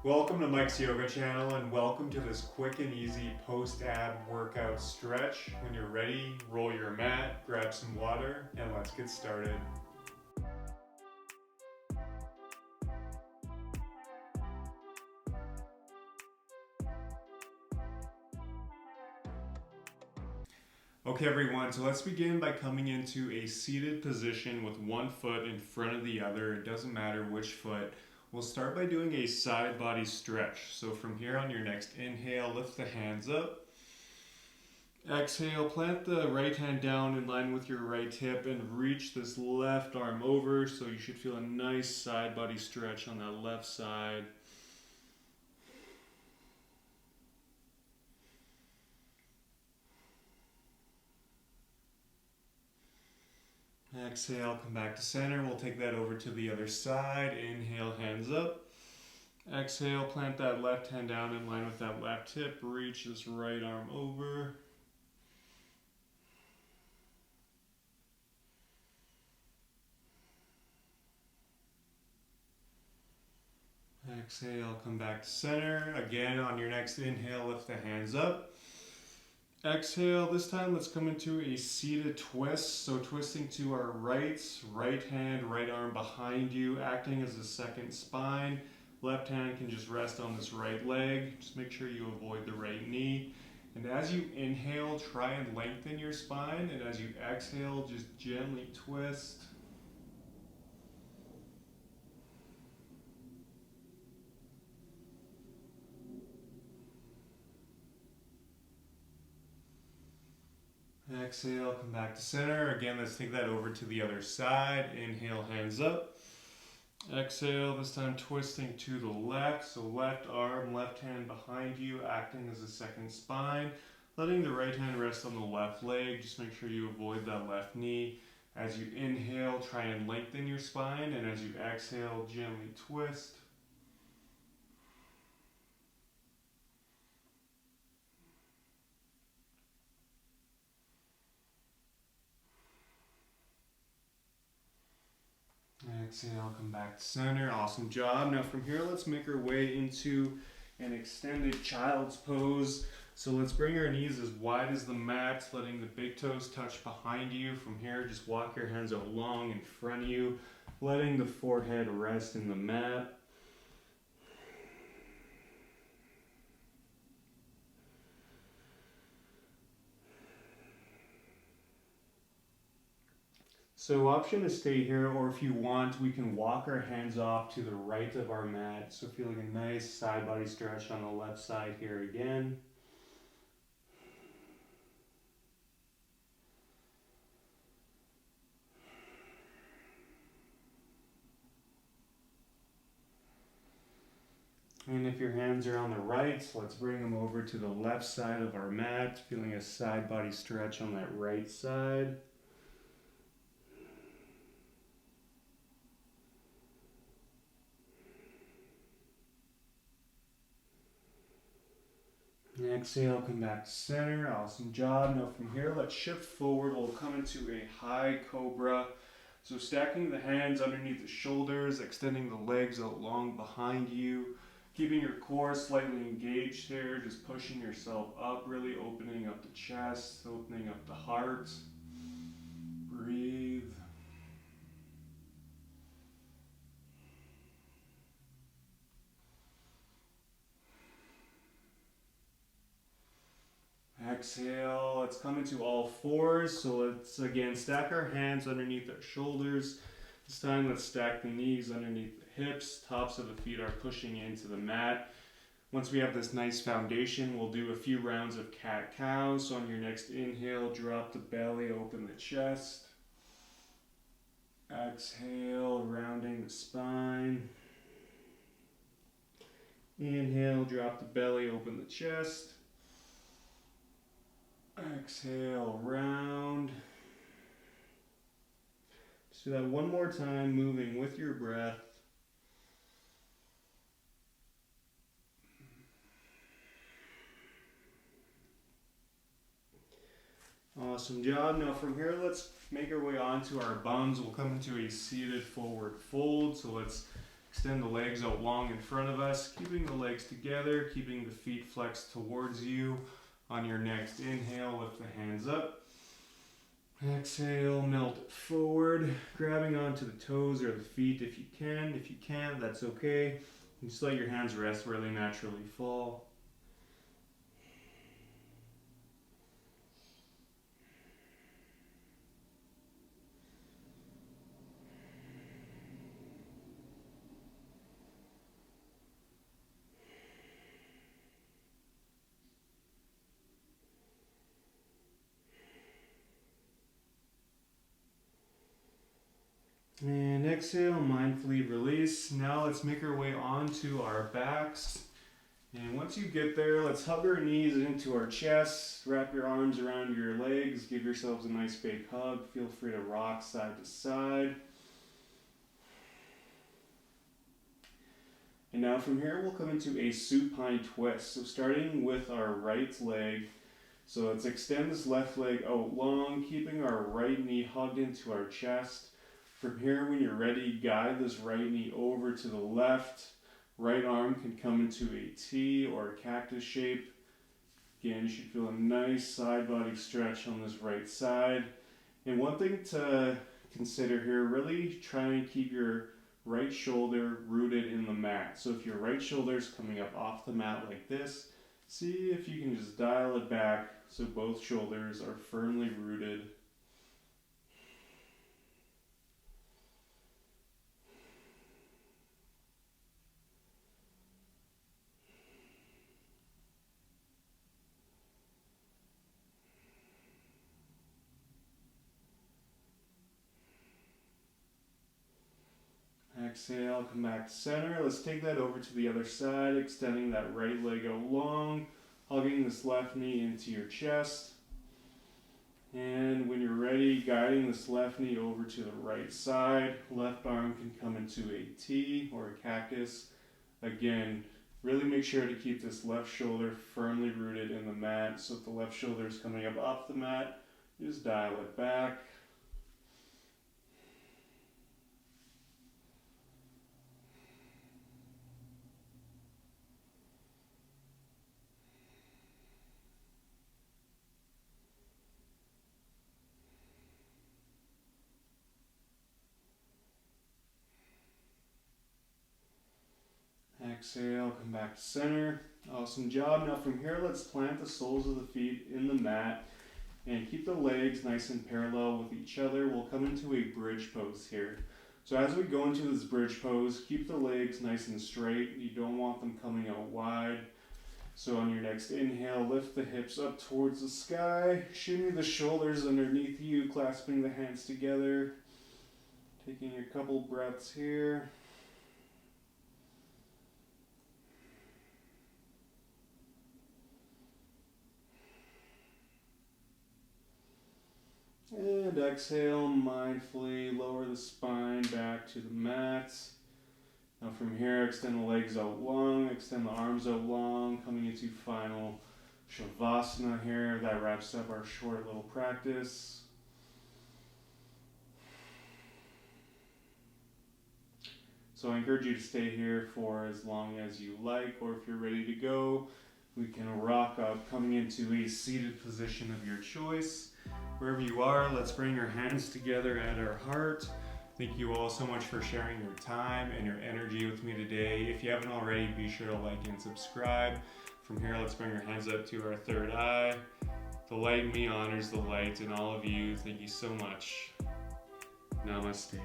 Welcome to Mike's Yoga channel and welcome to this quick and easy post-ab workout stretch. When you're ready, roll your mat, grab some water, and let's get started. Okay everyone, so let's begin by coming into a seated position with one foot in front of the other. It doesn't matter which foot. We'll start by doing a side body stretch. So from here on your next inhale, lift the hands up. Exhale, plant the right hand down in line with your right hip and reach this left arm over. So you should feel a nice side body stretch on that left side. Exhale, come back to center. We'll take that over to the other side. Inhale, hands up. Exhale, plant that left hand down in line with that left hip. Reach this right arm over. Exhale, come back to center. Again, on your next inhale, lift the hands up. Exhale, this time let's come into a seated twist. So twisting to our right hand, right arm behind you, acting as a second spine. Left hand can just rest on this right leg. Just make sure you avoid the right knee. And as you inhale, try and lengthen your spine. And as you exhale, just gently twist. Exhale, come back to center. Again, let's take that over to the other side. Inhale, hands up. Exhale, this time twisting to the left. So left arm, left hand behind you, acting as a second spine. Letting the right hand rest on the left leg. Just make sure you avoid that left knee. As you inhale, try and lengthen your spine. And as you exhale, gently twist. Exhale, come back to center. Awesome job. Now from here, let's make our way into an extended child's pose. So let's bring our knees as wide as the mat, letting the big toes touch behind you. From here, just walk your hands out long in front of you, letting the forehead rest in the mat. So option to stay here, or if you want, we can walk our hands off to the right of our mat. So feeling a nice side body stretch on the left side here again. And if your hands are on the right, let's bring them over to the left side of our mat, feeling a side body stretch on that right side. Exhale, come back to center. Awesome job. Now from here, let's shift forward. We'll come into a high cobra. So stacking the hands underneath the shoulders, extending the legs out long behind you, keeping your core slightly engaged here, just pushing yourself up, really opening up the chest, opening up the heart. Breathe. Exhale, let's come into all fours. So let's again stack our hands underneath our shoulders. This time let's stack the knees underneath the hips. Tops of the feet are pushing into the mat. Once we have this nice foundation, we'll do a few rounds of cat-cow. So on your next inhale, drop the belly, open the chest. Exhale, rounding the spine. Inhale, drop the belly, open the chest. Exhale, round. Just do that one more time, moving with your breath. Awesome job. Now from here, let's make our way onto our bums. We'll come into a seated forward fold. So let's Extend the legs out long in front of us, keeping the legs together, keeping the feet flexed towards you. On your next inhale, lift the hands up. Exhale, melt it forward, grabbing onto the toes or the feet if you can. If you can't, that's okay. Just let your hands rest where they naturally fall. And exhale, mindfully release. Now let's make our way onto our backs. And once you get there, let's hug our knees into our chests. Wrap your arms around your legs. Give yourselves a nice big hug. Feel free to rock side to side. And now from here, we'll come into a supine twist. So starting with our right leg. So let's extend this left leg out long, keeping our right knee hugged into our chest. From here, when you're ready, guide this right knee over to the left. Right arm can come into a T or a cactus shape. Again, you should feel a nice side body stretch on this right side. And one thing to consider here, really try and keep your right shoulder rooted in the mat. So if your right shoulder is coming up off the mat like this, see if you can just dial it back so both shoulders are firmly rooted. Exhale, come back to center. Let's take that over to the other side, extending that right leg out long, hugging this left knee into your chest. And when you're ready, guiding this left knee over to the right side. Left arm can come into a T or a cactus. Again, really make sure to keep this left shoulder firmly rooted in the mat. So if the left shoulder is coming up off the mat, just dial it back. Exhale, come back to center. Awesome job. Now from here, let's plant the soles of the feet in the mat and keep the legs nice and parallel with each other. We'll come into a bridge pose here. So as we go into this bridge pose, keep the legs nice and straight. You don't want them coming out wide. So on your next inhale, lift the hips up towards the sky. Shimmy the shoulders underneath you, clasping the hands together. Taking a couple breaths here. And exhale, mindfully lower the spine back to the mat. Now from here, extend the legs out long, extend the arms out long, coming into final Shavasana here. That wraps up our short little practice. So I encourage you to stay here for as long as you like, or if you're ready to go, we can rock up, coming into a seated position of your choice. Wherever you are, let's bring our hands together at our heart. Thank you all so much for sharing your time and your energy with me today. If you haven't already, be sure to like and subscribe. From here, let's bring our hands up to our third eye. The light in me honors the light in all of you. Thank you so much. Namaste.